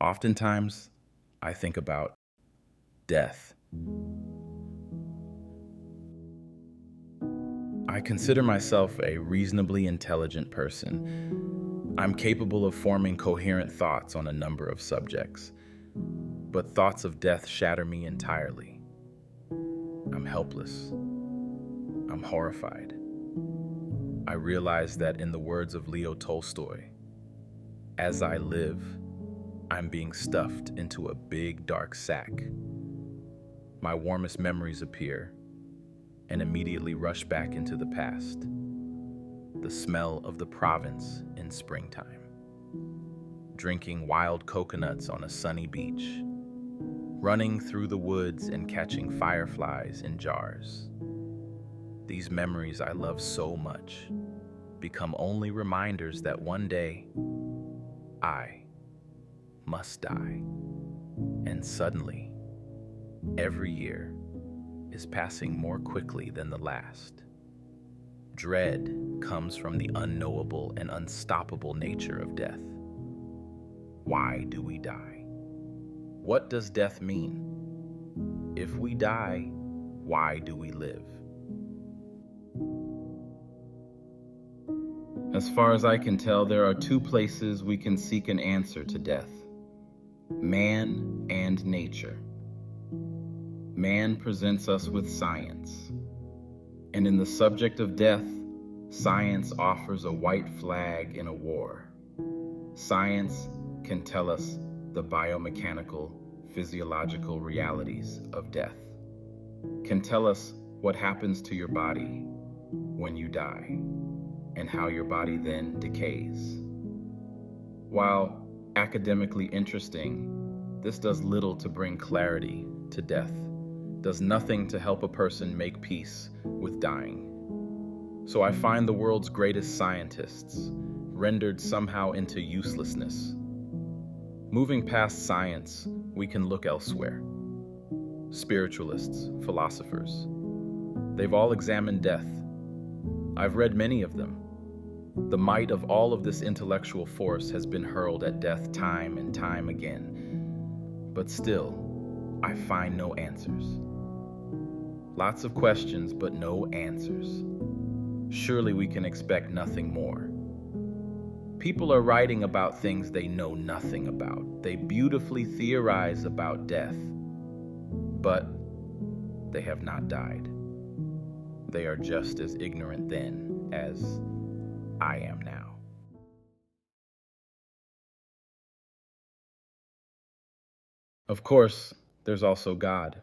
Oftentimes, I think about death. I consider myself a reasonably intelligent person. I'm capable of forming coherent thoughts on a number of subjects, but thoughts of death shatter me entirely. I'm helpless. I'm horrified. I realize that, in the words of Leo Tolstoy, as I live, I'm being stuffed into a big dark sack. My warmest memories appear and immediately rush back into the past. The smell of the province in springtime, drinking wild coconuts on a sunny beach, running through the woods and catching fireflies in jars. These memories I love so much become only reminders that one day I must die. And suddenly, every year is passing more quickly than the last. Dread comes from the unknowable and unstoppable nature of death. Why do we die? What does death mean? If we die, why do we live? As far as I can tell, there are two places we can seek an answer to death: man and nature. Man presents us with science, and in the subject of death, science offers a white flag in a war. Science can tell us the biomechanical, physiological realities of death, can tell us what happens to your body when you die, and how your body then decays. While academically interesting, this does little to bring clarity to death, does nothing to help a person make peace with dying. So I find the world's greatest scientists rendered somehow into uselessness. Moving past science, we can look elsewhere. Spiritualists, philosophers, they've all examined death. I've read many of them. The might of all of this intellectual force has been hurled at death time and time again. But still, I find no answers. Lots of questions, but no answers. Surely we can expect nothing more. People are writing about things they know nothing about. They beautifully theorize about death, but they have not died. They are just as ignorant then as I am now. Of course, there's also God,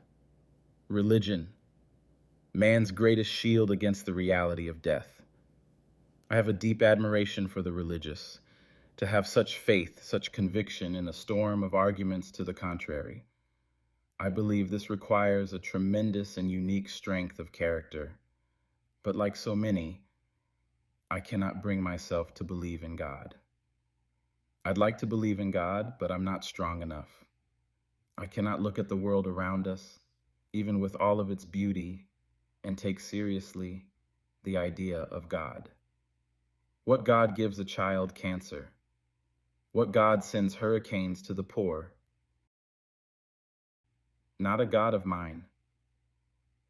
religion, man's greatest shield against the reality of death. I have a deep admiration for the religious, to have such faith, such conviction in a storm of arguments to the contrary. I believe this requires a tremendous and unique strength of character. But like so many, I cannot bring myself to believe in God. I'd like to believe in God, but I'm not strong enough. I cannot look at the world around us, even with all of its beauty, and take seriously the idea of God. What God gives a child cancer? What God sends hurricanes to the poor? Not a God of mine.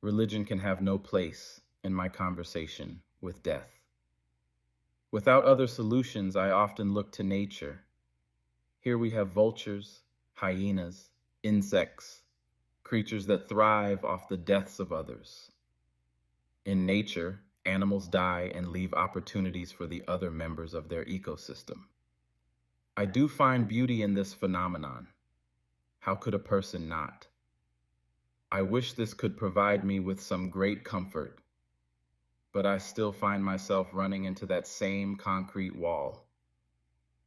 Religion can have no place in my conversation with death. Without other solutions, I often look to nature. Here we have vultures, hyenas, insects, creatures that thrive off the deaths of others. In nature, animals die and leave opportunities for the other members of their ecosystem. I do find beauty in this phenomenon. How could a person not? I wish this could provide me with some great comfort, but I still find myself running into that same concrete wall.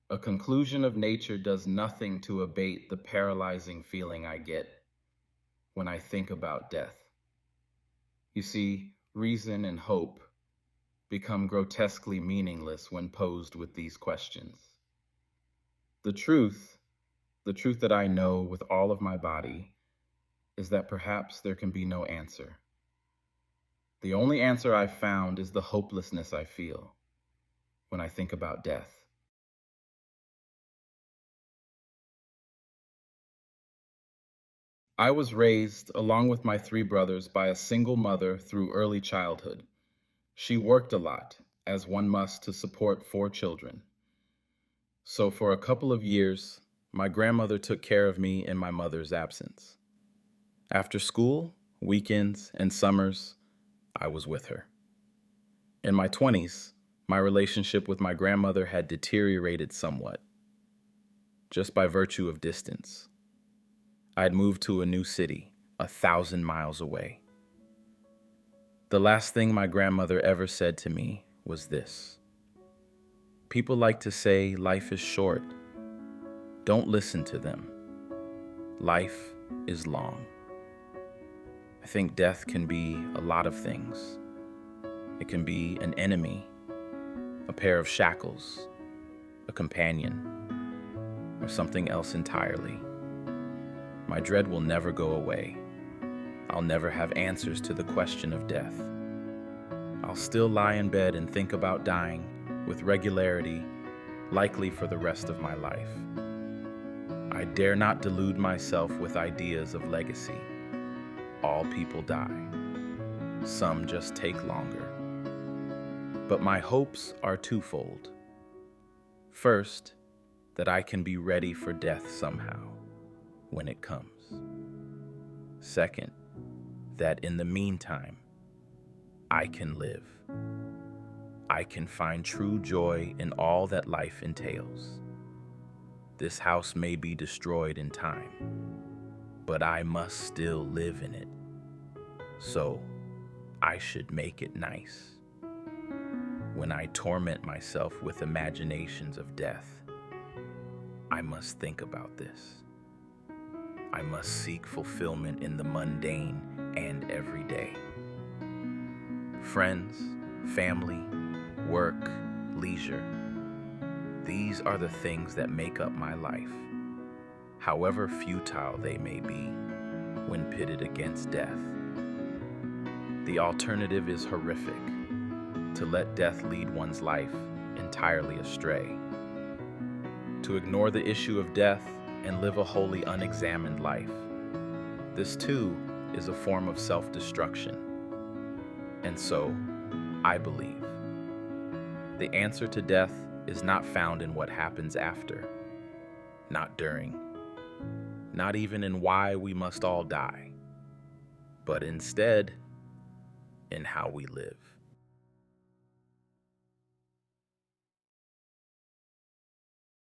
A conclusion of nature does nothing to abate the paralyzing feeling I get when I think about death. You see, reason and hope become grotesquely meaningless when posed with these questions. The truth that I know with all of my body, is that perhaps there can be no answer. The only answer I've found is the hopelessness I feel when I think about death. I was raised, along with my three brothers, by a single mother through early childhood. She worked a lot, as one must to support four children. So for a couple of years, my grandmother took care of me in my mother's absence. After school, weekends, and summers, I was with her. In my 20s, my relationship with my grandmother had deteriorated somewhat, just by virtue of distance. I had moved to a new city, 1,000 miles away. The last thing my grandmother ever said to me was this: "People like to say life is short. Don't listen to them. Life is long." I think death can be a lot of things. It can be an enemy, a pair of shackles, a companion, or something else entirely. My dread will never go away. I'll never have answers to the question of death. I'll still lie in bed and think about dying with regularity, likely for the rest of my life. I dare not delude myself with ideas of legacy. All people die. Some just take longer. But my hopes are twofold. First, that I can be ready for death somehow, when it comes. Second, that in the meantime, I can live. I can find true joy in all that life entails. This house may be destroyed in time, but I must still live in it. So, I should make it nice. When I torment myself with imaginations of death, I must think about this. I must seek fulfillment in the mundane and everyday. Friends, family, work, leisure. These are the things that make up my life, however futile they may be when pitted against death. The alternative is horrific: to let death lead one's life entirely astray, to ignore the issue of death and live a wholly unexamined life. This too is a form of self-destruction. And so, I believe, the answer to death is not found in what happens after, not during, not even in why we must all die, but instead in how we live.